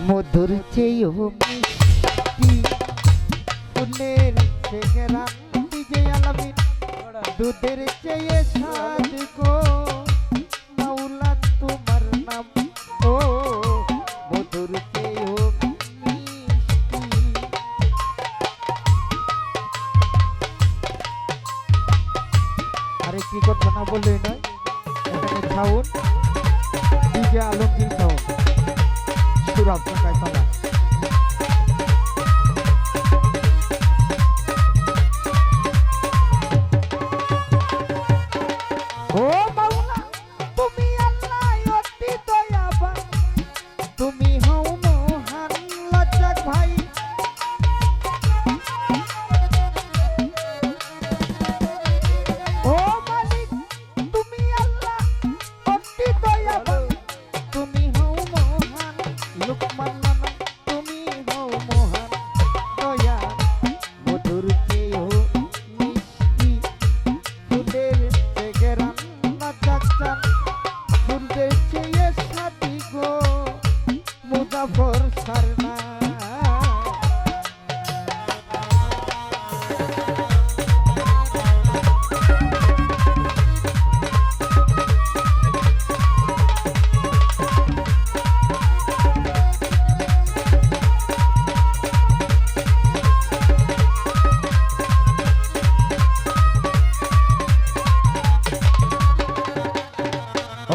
মধুর চেয়েও মিষ্টি ফুলের চেহারা ডিজে আলামিন দুধের চেয়ে স্বাদ গো মাওলা তোমার নাম ও মধুর চেয়েও মিষ্টি। আরে কি কথা না বললে নয়, এখানে সাউন্ড ডিজে আলমগীর সাউন্ড সুরাব ঢাকায় পালা। ও মাওলা তুমি আল্লাহ অতি দয়াবান, তুমি হও মহান লজ্জাক ভাই। ও মালিক তুমি আল্লাহ অতি দয়াবান, তুমি হও মহান লুকমান নানা, তুমি হও মহান দয়া। মধুর চেয়েও মিষ্টি ফুলের চেহারা লজ্জাক চান, ফুলের চেয়ে সাথী গো মুজাফর সারনা।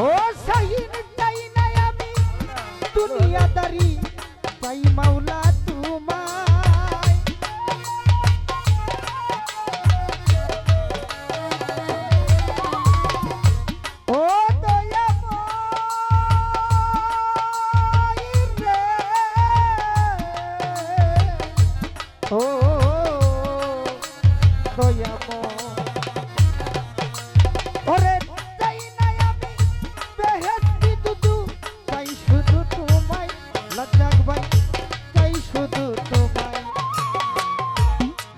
ও শাহিন চাই না আমি দুনিয়াদারি, চাই মাওলা তোমায়। ও দয়াময় রে, ও দয়াময় ওরে চাই না আমি বেহেশতি দুদু, চাই শুধু তোমায় লজ্জাক ভাই, চাই শুধু তোমায়।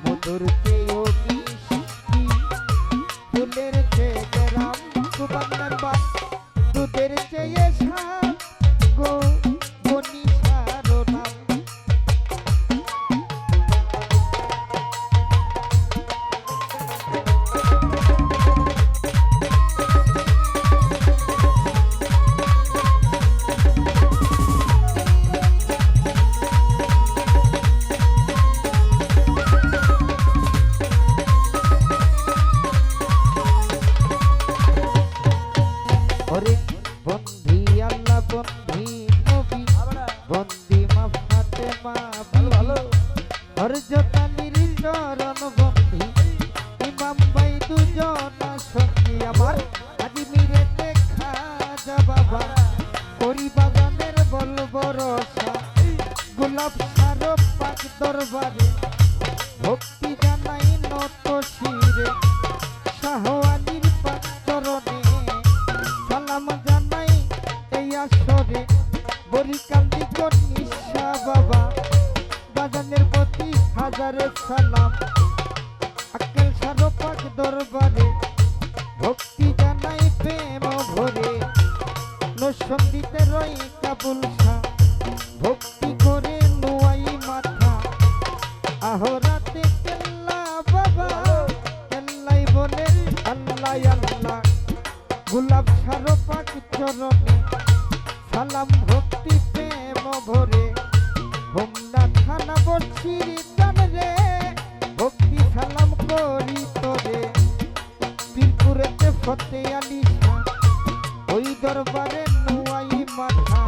মধুর চেয়েও মিষ্টি ফুলের চেহারা সুবান্নার বান, দুধের চেয়ে স্বাদ গো বনিশার নাম। ওরে বন্ধি আল্লাহ বন্ধি নবী বন্ধি মা ফাতেমা ভালো হযরত আলীর চরণ বন্ধি ইমাম ভাই দুজন সঙ্গী আমার আজমিরে দেখা যা বাবা করি বাগানের বলবো রসা গোলাপ সারো পাক দরবারে ভক্তি জানাই নত শিরে শাহ আলীর পাক চরণে সালাম জানাই এই আসরে বরিকান্দি কনিশা বাবা বাজানের প্রতি হাজারে সালাম আক্কেল সারো পাক দরবারে ভক্তি জানাই প্রেম ভরে নসন্দিতে রই কাবুল শাহ ভক্তি করে নোয়াই মাথা আহরাতে কেল্লা বাবা কেল্লাই বলে আল্লাহ আল্লাহ গোলাপ সারো পাক চরণে সালাম ভক্তি প্রেম ভরে হোমনা থানা বর্ষির টান রে ভক্তি সালাম করি তোরে পীরপুরেতে ফতে আলী শাহ ওই দরবারে নোয়াই মাথা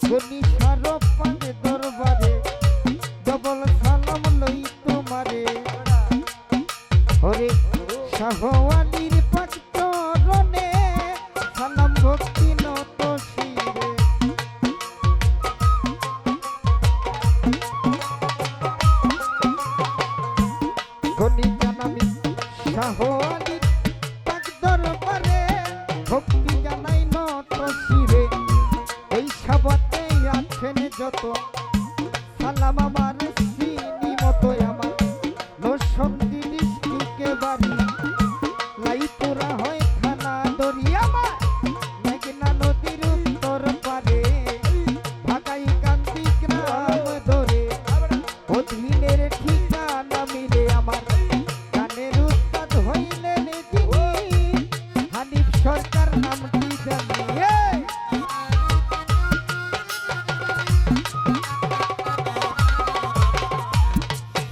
গনি সারো পাক দরবারে ডবল সালাম লই তোমারে ওরে শাহ আলীর পাক চরণে সালাম ভক্তি নত শিরে। গনি জানামি শাহ আলীর পাক দরবারে ভক্তি জানাই নত শিরে। এই সাবাতে আছেন যত সালাম আমার সিনি মতো আমার নসন্দি ডিস্ট্রিক্টে বাড়ি লাইপুরা হয় থানা দরিয়া মা মেঘনা নদীর উত্তর পারে ভাগাই কান্দি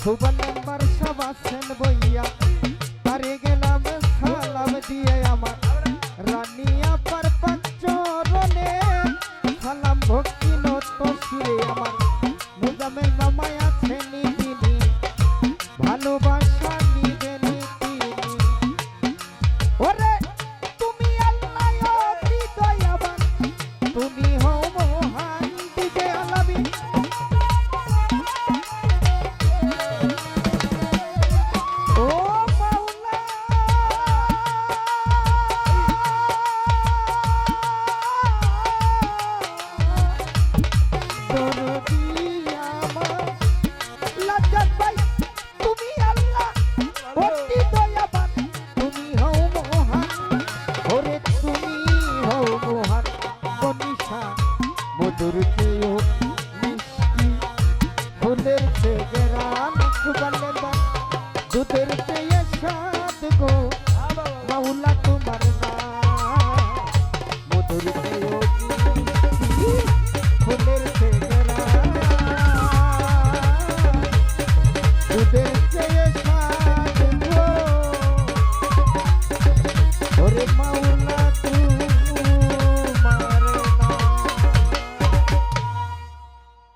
সুবল নাম্বার সব আছেন বইয়া তারে গেলাম সালাম দিয়ে আমার রানী আপার পাঁচরণে সালাম ভক্তি নত সুরে আমার মুজামেল মামায় আছেন তিনি ভালোবাসা নিবেন তিনি ওরে তুমি আল্লাহ অতি দয়াবান তুমি হও মহান দিকে আলাবি ও মাওলা দরদি আমার লজ্জত ভাই তুমি আল্লাহ অতি দয়াবান তুমি হও মহান ওরে তুমি হও মহান বনিশা মধুর চেয়েও মিষ্টি ফুলের চেয়ে গেরান সুগন্ধের বান দুধের চেয়ে স্বাদ গো মাওলা তোমার নাম মধুর চেয়েও মিষ্টি ফুলের চেয়ে গেরান দুধের